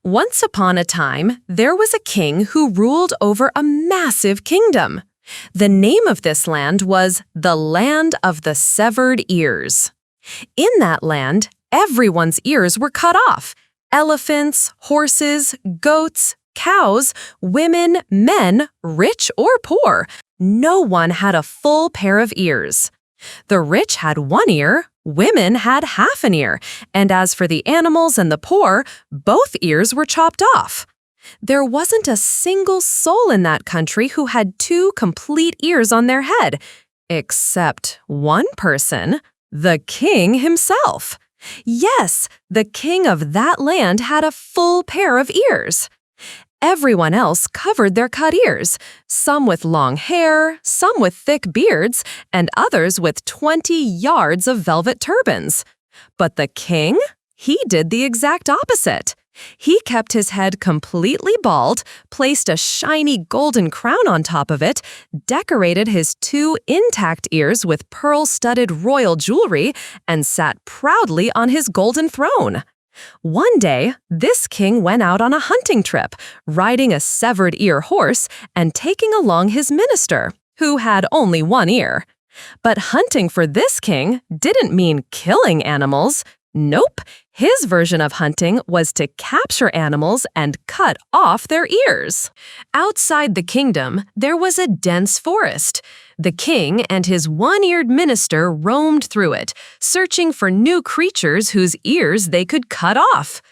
Once upon a time, there was a king who ruled over a massive kingdom. The name of this land was the Land of the Severed Ears. In that land, everyone's ears were cut off. Elephants, horses, goats, cows, women, men, rich or poor. No one had a full pair of ears. The rich had one ear, women had half an ear, and as for the animals and the poor, both ears were chopped off. There wasn't a single soul in that country who had two complete ears on their head, except one person, the king himself. Yes, the king of that land had a full pair of ears. Everyone else covered their cut ears, some with long hair, some with thick beards, and others with 20 yards of velvet turbans. But the king? He did the exact opposite. He kept his head completely bald, placed a shiny golden crown on top of it, decorated his two intact ears with pearl-studded royal jewelry, and sat proudly on his golden throne. One day, this king went out on a hunting trip, riding a severed ear horse and taking along his minister, who had only one ear. But hunting for this king didn't mean killing animals. Nope, his version of hunting was to capture animals and cut off their ears. Outside the kingdom, there was a dense forest. The king and his one-eared minister roamed through it, searching for new creatures whose ears they could cut off.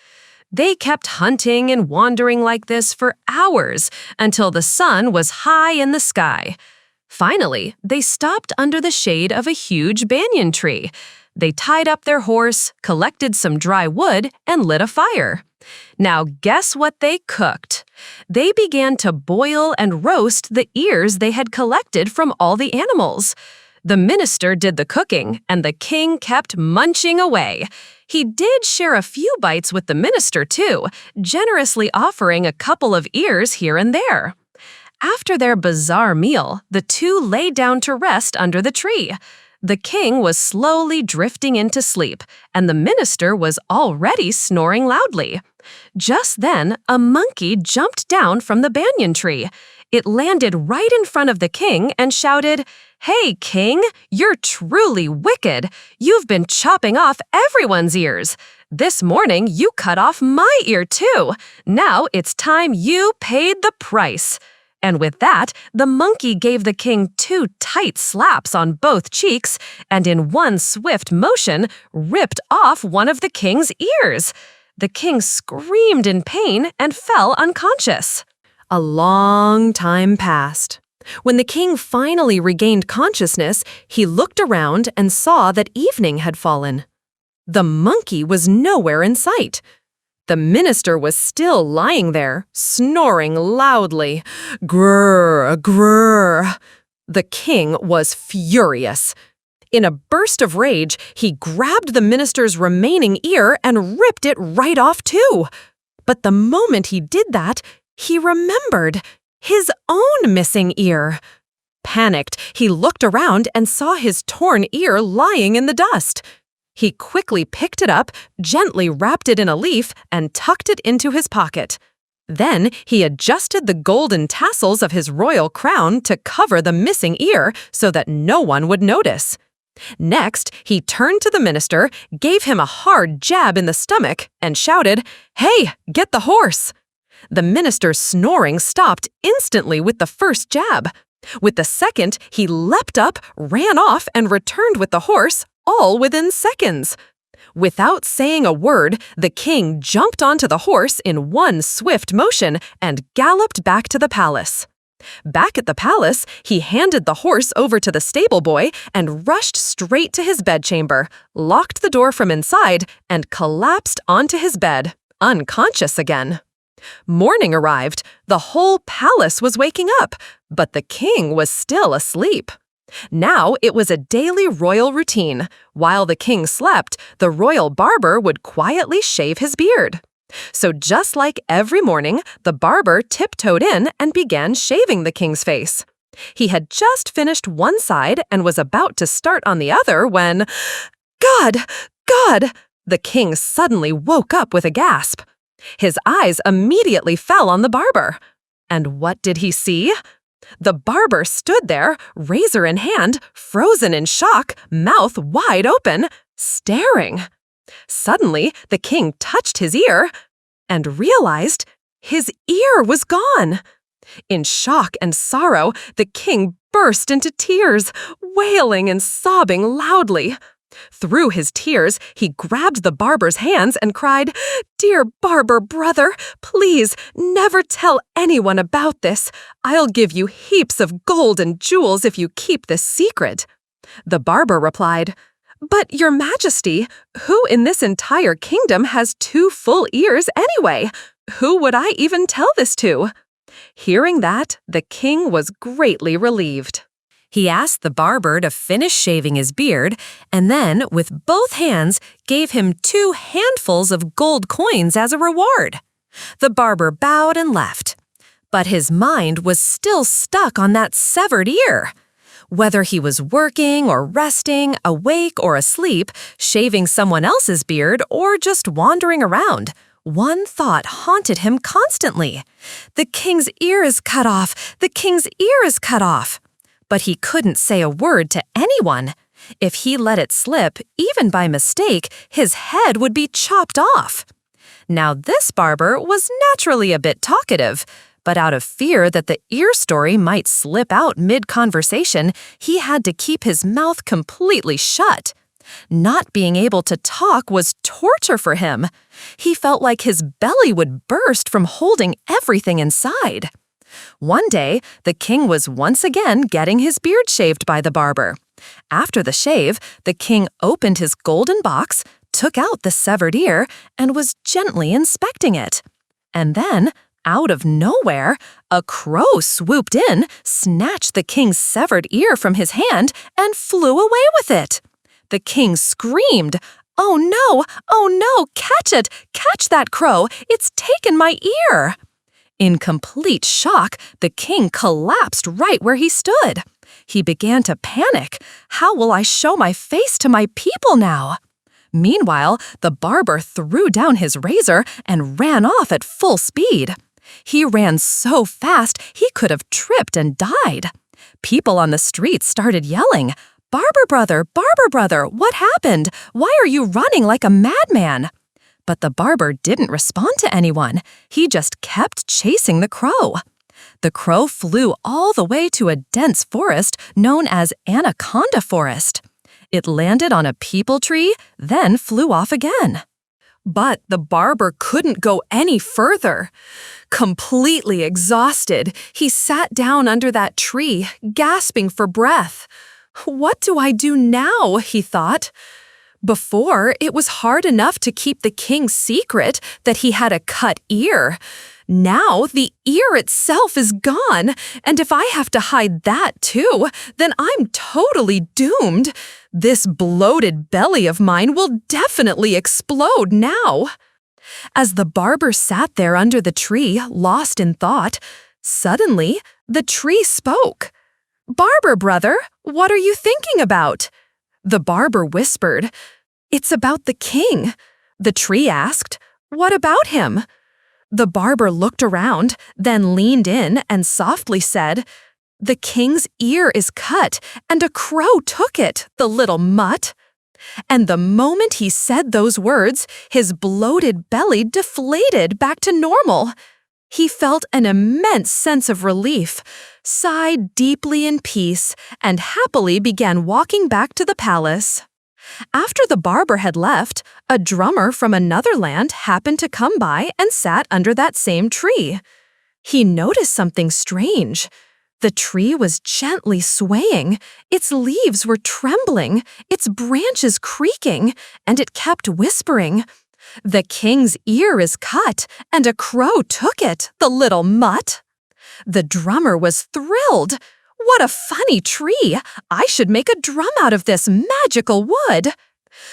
They kept hunting and wandering like this for hours until the sun was high in the sky. Finally, they stopped under the shade of a huge banyan tree. They tied up their horse, collected some dry wood, and lit a fire. Now guess what they cooked? They began to boil and roast the ears they had collected from all the animals. The minister did the cooking, and the king kept munching away. He did share a few bites with the minister too, generously offering a couple of ears here and there. After their bizarre meal, the two lay down to rest under the tree. The king was slowly drifting into sleep, and the minister was already snoring loudly. Just then, a monkey jumped down from the banyan tree. It landed right in front of the king and shouted, "Hey, king, you're truly wicked. You've been chopping off everyone's ears. This morning, you cut off my ear too. Now it's time you paid the price." And with that, the monkey gave the king two tight slaps on both cheeks and in one swift motion ripped off one of the king's ears. The king screamed in pain and fell unconscious. A long time passed. When the king finally regained consciousness, he looked around and saw that evening had fallen. The monkey was nowhere in sight. The minister was still lying there, snoring loudly. Grrr, grrr. The king was furious. In a burst of rage, he grabbed the minister's remaining ear and ripped it right off too. But the moment he did that, he remembered his own missing ear. Panicked, he looked around and saw his torn ear lying in the dust. He quickly picked it up, gently wrapped it in a leaf, and tucked it into his pocket. Then he adjusted the golden tassels of his royal crown to cover the missing ear so that no one would notice. Next, he turned to the minister, gave him a hard jab in the stomach, and shouted, "Hey, get the horse!" The minister's snoring stopped instantly with the first jab. With the second, he leapt up, ran off, and returned with the horse, all within seconds. Without saying a word, the king jumped onto the horse in one swift motion and galloped back to the palace. Back at the palace, he handed the horse over to the stable boy and rushed straight to his bedchamber, locked the door from inside, and collapsed onto his bed, unconscious again. Morning arrived. The whole palace was waking up, but the king was still asleep. Now it was a daily royal routine. While the king slept, the royal barber would quietly shave his beard. So just like every morning, the barber tiptoed in and began shaving the king's face. He had just finished one side and was about to start on the other when… God! God! The king suddenly woke up with a gasp. His eyes immediately fell on the barber. And what did he see? The barber stood there, razor in hand, frozen in shock, mouth wide open, staring. Suddenly, the king touched his ear and realized his ear was gone. In shock and sorrow, the king burst into tears, wailing and sobbing loudly. Through his tears, he grabbed the barber's hands and cried, "Dear barber brother, please never tell anyone about this. I'll give you heaps of gold and jewels if you keep this secret." The barber replied, "But, Your Majesty, who in this entire kingdom has 2 full ears anyway? Who would I even tell this to?" Hearing that, the king was greatly relieved. He asked the barber to finish shaving his beard, and then, with both hands, gave him 2 handfuls of gold coins as a reward. The barber bowed and left. But his mind was still stuck on that severed ear. Whether he was working or resting, awake or asleep, shaving someone else's beard, or just wandering around, one thought haunted him constantly. The king's ear is cut off! The king's ear is cut off! But he couldn't say a word to anyone. If he let it slip, even by mistake, his head would be chopped off. Now this barber was naturally a bit talkative, but out of fear that the ear story might slip out mid-conversation, he had to keep his mouth completely shut. Not being able to talk was torture for him. He felt like his belly would burst from holding everything inside. One day, the king was once again getting his beard shaved by the barber. After the shave, the king opened his golden box, took out the severed ear, and was gently inspecting it. And then, out of nowhere, a crow swooped in, snatched the king's severed ear from his hand, and flew away with it. The king screamed, "Oh no! Oh no! Catch it! Catch that crow! It's taken my ear!" In complete shock, the king collapsed right where he stood. He began to panic. How will I show my face to my people now? Meanwhile, the barber threw down his razor and ran off at full speed. He ran so fast he could have tripped and died. People on the street started yelling, "Barber brother, what happened? Why are you running like a madman?" But the barber didn't respond to anyone. He just kept chasing the crow. The crow flew all the way to a dense forest known as Anaconda Forest. It landed on a peepal tree, then flew off again. But the barber couldn't go any further. Completely exhausted, he sat down under that tree, gasping for breath. "What do I do now?" he thought. Before, it was hard enough to keep the king's secret that he had a cut ear. Now, the ear itself is gone, and if I have to hide that too, then I'm totally doomed. This bloated belly of mine will definitely explode now. As the barber sat there under the tree, lost in thought, suddenly the tree spoke. "Barber brother, what are you thinking about?" The barber whispered, "It's about the king." The tree asked, "What about him?" The barber looked around, then leaned in and softly said, "The king's ear is cut, and a crow took it, the little mutt." And the moment he said those words, his bloated belly deflated back to normal. He felt an immense sense of relief, sighed deeply in peace, and happily began walking back to the palace. After the barber had left, a drummer from another land happened to come by and sat under that same tree. He noticed something strange. The tree was gently swaying, its leaves were trembling, its branches creaking, and it kept whispering, "The king's ear is cut, and a crow took it, the little mutt." The drummer was thrilled. "What a funny tree! I should make a drum out of this magical wood."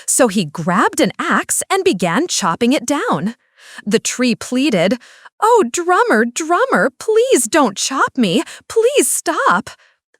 So he grabbed an axe and began chopping it down. The tree pleaded, "Oh, drummer, drummer, please don't chop me. Please stop."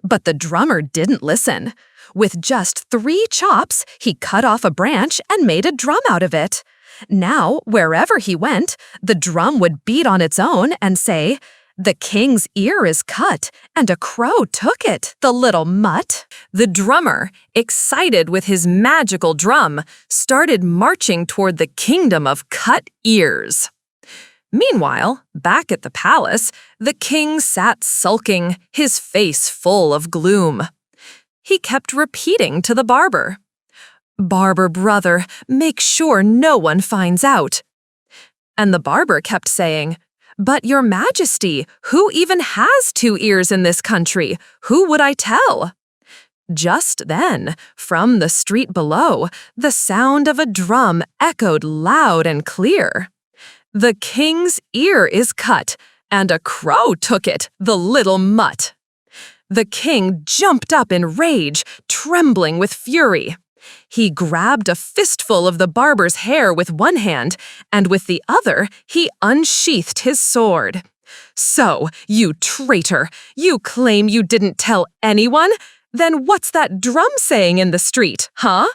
But the drummer didn't listen. With just 3 chops, he cut off a branch and made a drum out of it. Now, wherever he went, the drum would beat on its own and say, "The king's ear is cut, and a crow took it, the little mutt." The drummer, excited with his magical drum, started marching toward the kingdom of cut ears. Meanwhile, back at the palace, the king sat sulking, his face full of gloom. He kept repeating to the barber, "Barber brother, make sure no one finds out." And the barber kept saying, "But your majesty, who even has 2 ears in this country? Who would I tell?" Just then, from the street below, the sound of a drum echoed loud and clear. "The king's ear is cut, and a crow took it, the little mutt." The king jumped up in rage, trembling with fury. He grabbed a fistful of the barber's hair with one hand, and with the other, he unsheathed his sword. "So, you traitor, you claim you didn't tell anyone? Then what's that drum saying in the street, huh?"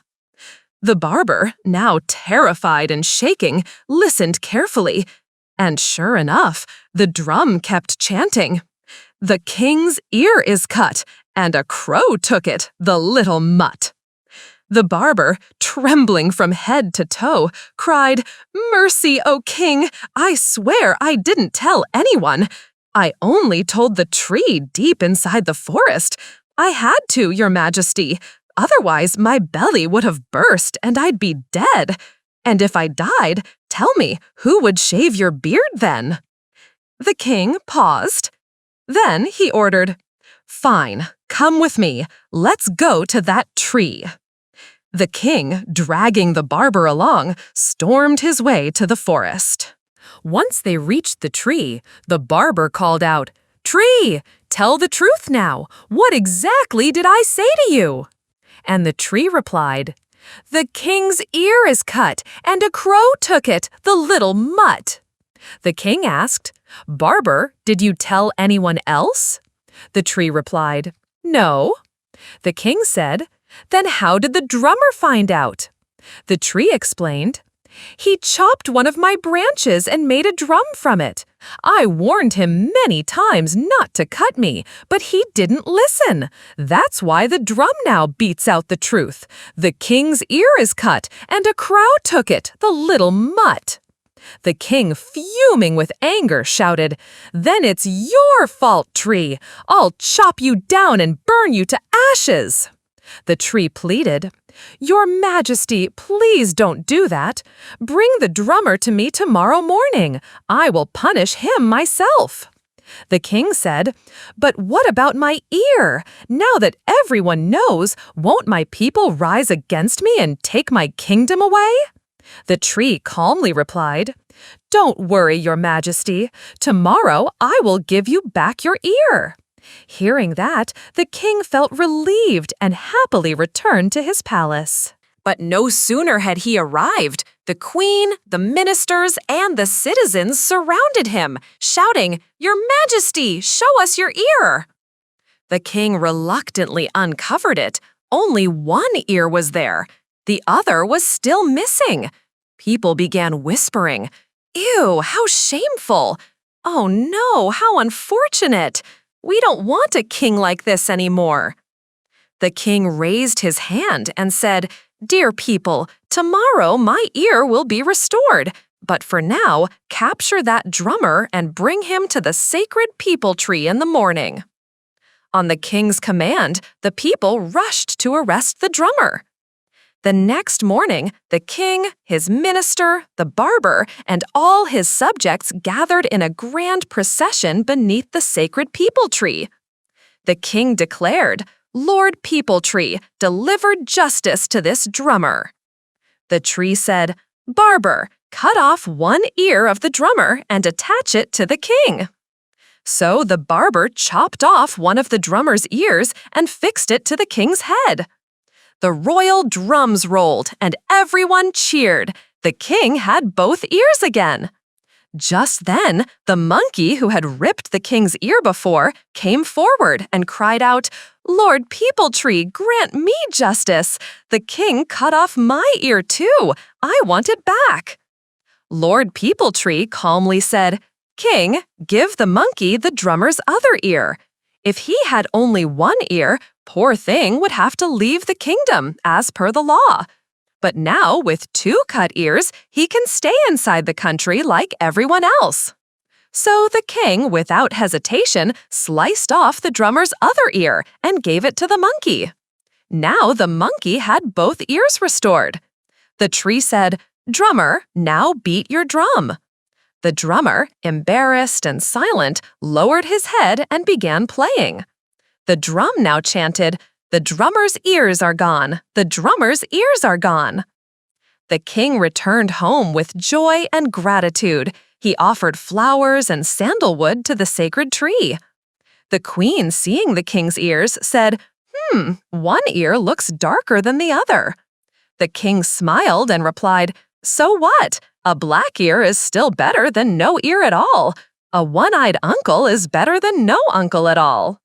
The barber, now terrified and shaking, listened carefully, and sure enough, the drum kept chanting, "The king's ear is cut, and a crow took it, the little mutt." The barber, trembling from head to toe, cried, "Mercy, O king! I swear I didn't tell anyone. I only told the tree deep inside the forest. I had to, your majesty. Otherwise, my belly would have burst and I'd be dead. And if I died, tell me, who would shave your beard then?" The king paused. Then he ordered, "Fine, come with me. Let's go to that tree." The king, dragging the barber along, stormed his way to the forest. Once they reached the tree, the barber called out, "Tree, tell the truth now. What exactly did I say to you?" And the tree replied, "The king's ear is cut, and a crow took it, the little mutt." The king asked, "Barber, did you tell anyone else?" The tree replied, "No." The king said, "Then how did the drummer find out?" The tree explained, "He chopped one of my branches and made a drum from it. I warned him many times not to cut me, but he didn't listen. That's why the drum now beats out the truth. The king's ear is cut, and a crow took it, the little mutt." The king, fuming with anger, shouted, "Then it's your fault, tree. I'll chop you down and burn you to ashes." The tree pleaded, "Your Majesty, please don't do that. Bring the drummer to me tomorrow morning. I will punish him myself." The king said, "But what about my ear? Now that everyone knows, won't my people rise against me and take my kingdom away?" The tree calmly replied, "Don't worry, Your Majesty. Tomorrow I will give you back your ear." Hearing that, the king felt relieved and happily returned to his palace. But no sooner had he arrived, the queen, the ministers, and the citizens surrounded him, shouting, "Your Majesty, show us your ear!" The king reluctantly uncovered it. Only one ear was there. The other was still missing. People began whispering, "Ew, how shameful! Oh no, how unfortunate! We don't want a king like this anymore." The king raised his hand and said, "Dear people, tomorrow my ear will be restored. But for now, capture that drummer and bring him to the sacred peepal tree in the morning." On the king's command, the people rushed to arrest the drummer. The next morning, the king, his minister, the barber, and all his subjects gathered in a grand procession beneath the sacred peepal tree. The king declared, "Lord Peepal Tree, deliver justice to this drummer." The tree said, "Barber, cut off one ear of the drummer and attach it to the king." So the barber chopped off one of the drummer's ears and fixed it to the king's head. The royal drums rolled, and everyone cheered. The king had both ears again. Just then, the monkey who had ripped the king's ear before came forward and cried out, "Lord Peepal Tree, grant me justice. The king cut off my ear too. I want it back." Lord People Tree calmly said, "King, give the monkey the drummer's other ear. If he had only one ear, poor thing would have to leave the kingdom, as per the law. But now, with two cut ears, he can stay inside the country like everyone else." So the king, without hesitation, sliced off the drummer's other ear and gave it to the monkey. Now the monkey had both ears restored. The tree said, "Drummer, now beat your drum." The drummer, embarrassed and silent, lowered his head and began playing. The drum now chanted, "The drummer's ears are gone. The drummer's ears are gone." The king returned home with joy and gratitude. He offered flowers and sandalwood to the sacred tree. The queen, seeing the king's ears, said, "One ear looks darker than the other." The king smiled and replied, "So what? A black ear is still better than no ear at all. A one-eyed uncle is better than no uncle at all."